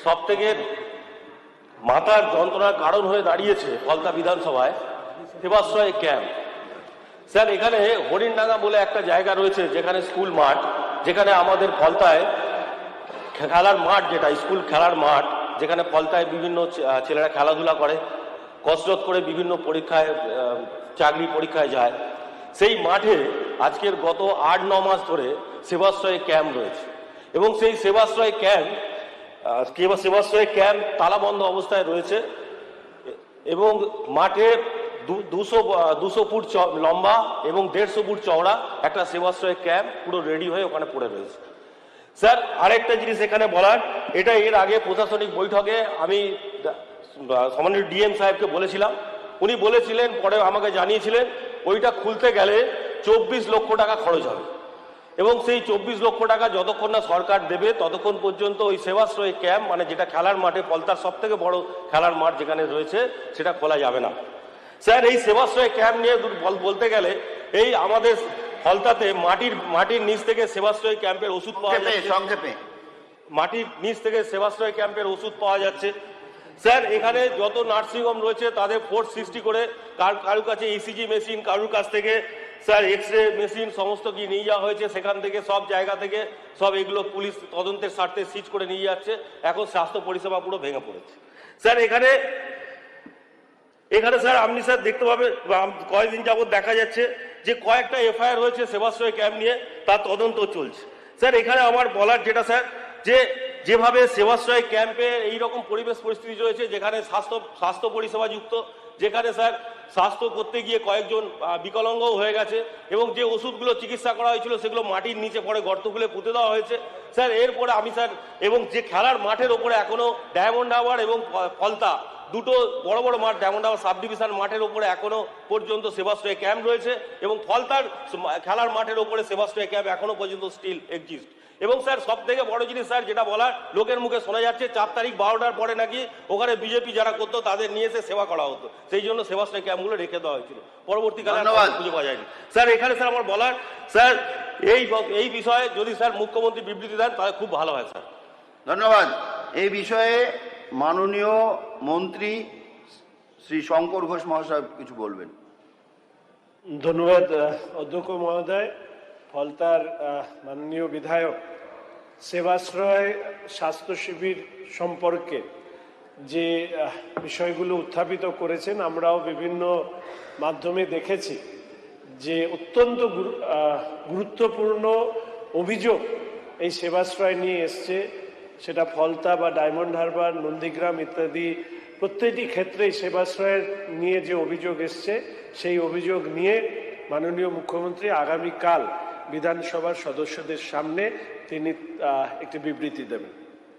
সব থেকে মাথার যন্ত্রণার কারণ হয়ে দাঁড়িয়েছে ফলতা বিধানসভায় সেবাশ্রয় ক্যাম্প। স্যার, এখানে হরিণডাঙ্গা বলে একটা জায়গা রয়েছে যেখানে স্কুল মাঠ, যেখানে আমাদের ফলতায় খেলার মাঠ, যেটা স্কুল খেলার মাঠ, যেখানে ফলতায় বিভিন্ন ছেলেরা খেলাধুলা করে, কসরত করে বিভিন্ন পরীক্ষায় চাকরি পরীক্ষায় যায়। সেই মাঠে আজকের গত 8-9 মাস ধরে সেবাশ্রয় ক্যাম্প রয়েছে এবং সেই সেবাশ্রয় ক্যাম্প তালাবন্ধ অবস্থায় রয়েছে এবং মাঠে 200 ফুট লম্বা এবং 150 ফুট চওড়া একটা সেবাশ্রয় ক্যাম্প পুরো রেডি হয়ে ওখানে পড়ে রয়েছে। স্যার, আরেকটা জিনিস এখানে বলার, এটা এর আগে প্রশাসনিক বৈঠকে আমি সম্মানীয় ডিএম সাহেবকে বলেছিলাম, উনি বলেছিলেন, পরে আমাকে জানিয়েছিলেন ওইটা খুলতে গেলে 24 লক্ষ টাকা খরচ হবে এবং সেই 24 লক্ষ টাকা যতক্ষণ না সরকার দেবে ততক্ষণ পর্যন্ত ওই সেবাশ্রয় ক্যাম্প, মানে যেটা খেলার মাঠে, ফলতার সব থেকে বড় খেলার মাঠ যেখানে রয়েছে, সেটা খোলা যাবে না। স্যার, এই সেবাশ্রয় ক্যাম্প নিয়ে বলতে গেলে এই আমাদের ফলতাতে মাটির নিচ থেকে সেবাশ্রয় ক্যাম্পের ওষুধ পাওয়া যাচ্ছে, সংক্ষেপে মাটির নিচ থেকে সেবাশ্রয় ক্যাম্পের ওষুধ পাওয়া যাচ্ছে। স্যার, এখানে যত নার্সিংহোম রয়েছে তাদের ফোর্স সৃষ্টি করে কারুর কাছে ইসিজি মেশিন, কারুর কাছ থেকে স্যার এক্স-রে মেশিন সমস্ত কি নিয়ে যাওয়া হয়েছে, সেখান থেকে সব জায়গা থেকে সব এগুলো পুলিশ তদন্তের স্বার্থে সিজ করে নিয়ে যাচ্ছে। এখন স্বাস্থ্য পরিষেবা পুরো ভেঙে পড়েছে। স্যার, এখানে স্যার আপনি স্যার দেখতে পাবেন, কয়েকদিন যাবত দেখা যাচ্ছে যে কয়েকটা এফআইআর হয়েছে সেবাশ্রয় ক্যাম্প নিয়ে, তার তদন্ত চলছে। স্যার, এখানে আমার বলার যেটা স্যার, যেভাবে সেবাশ্রয় ক্যাম্পে এইরকম পরিবেশ পরিস্থিতি রয়েছে, যেখানে স্বাস্থ্য পরিষেবা যুক্ত, যেখানে স্যার স্বাস্থ্য করতে গিয়ে কয়েকজন বিকলাঙ্গও হয়ে গেছে এবং যে ওষুধগুলো চিকিৎসা করা হয়েছিল সেগুলো মাটির নিচে পড়ে গর্ত খুলে পুঁতে দেওয়া হয়েছে। স্যার, এরপরে আমি স্যার এবং যে খেলার মাঠের ওপরে এখনো ডায়মন্ড হারবার এবং ফলতা দুটো বড় বড় মাঠ, ডায়মন্ড হারবার সাব ডিভিশন মাঠের ওপরে এখনো পর্যন্ত সেবাশ্রয় ক্যাম্প রয়েছে এবং ফলতার খেলার মাঠের ওপরে সেবাশ্রয় ক্যাম্প এখনো পর্যন্ত স্টিল এক্সিস্ট। এবং স্যার, সব থেকে বড় জিনিস স্যার যেটা বলার, লোকের মুখে শোনা যাচ্ছে 4 তারিখ 12টার পরে নাকি ওখানে বিজেপি যারা করতো তাদের নিয়ে এসে সেবা করা হতো, সেই জন্য সেবাশ্রয় ক্যাম্পগুলো রেখে দেওয়া হয়েছিল, পরবর্তীকালে খুঁজে পাওয়া যায়নি। স্যার, এখানে স্যার আমার বলার, স্যার এই বিষয়ে যদি স্যার মুখ্যমন্ত্রী বিবৃতি দেন তাহলে খুব ভালো হয় স্যার। ধন্যবাদ। এই বিষয়ে মাননীয় মন্ত্রী শ্রী শঙ্কর ঘোষ মহাশয় কিছু বলবেন। ধন্যবাদ অধ্যক্ষ মহোদয়। ফলতার মাননীয় বিধায়ক সেবাশ্রয় স্বাস্থ্য শিবির সম্পর্কে যে বিষয়গুলো উত্থাপিত করেছেন, আমরাও বিভিন্ন মাধ্যমে দেখেছি যে অত্যন্ত গুরুত্বপূর্ণ অভিযোগ এই সেবাশ্রয় নিয়ে এসছে। সেটা ফলতা বা ডায়মন্ড হারবার, নন্দীগ্রাম ইত্যাদি প্রত্যেকটি ক্ষেত্রেই সেবাশ্রয়ের নিয়ে যে অভিযোগ এসছে, সেই অভিযোগ নিয়ে মাননীয় মুখ্যমন্ত্রী আগামীকাল বিধানসভার সদস্যদের সামনে তিনি একটি বিবৃতি দেবেন।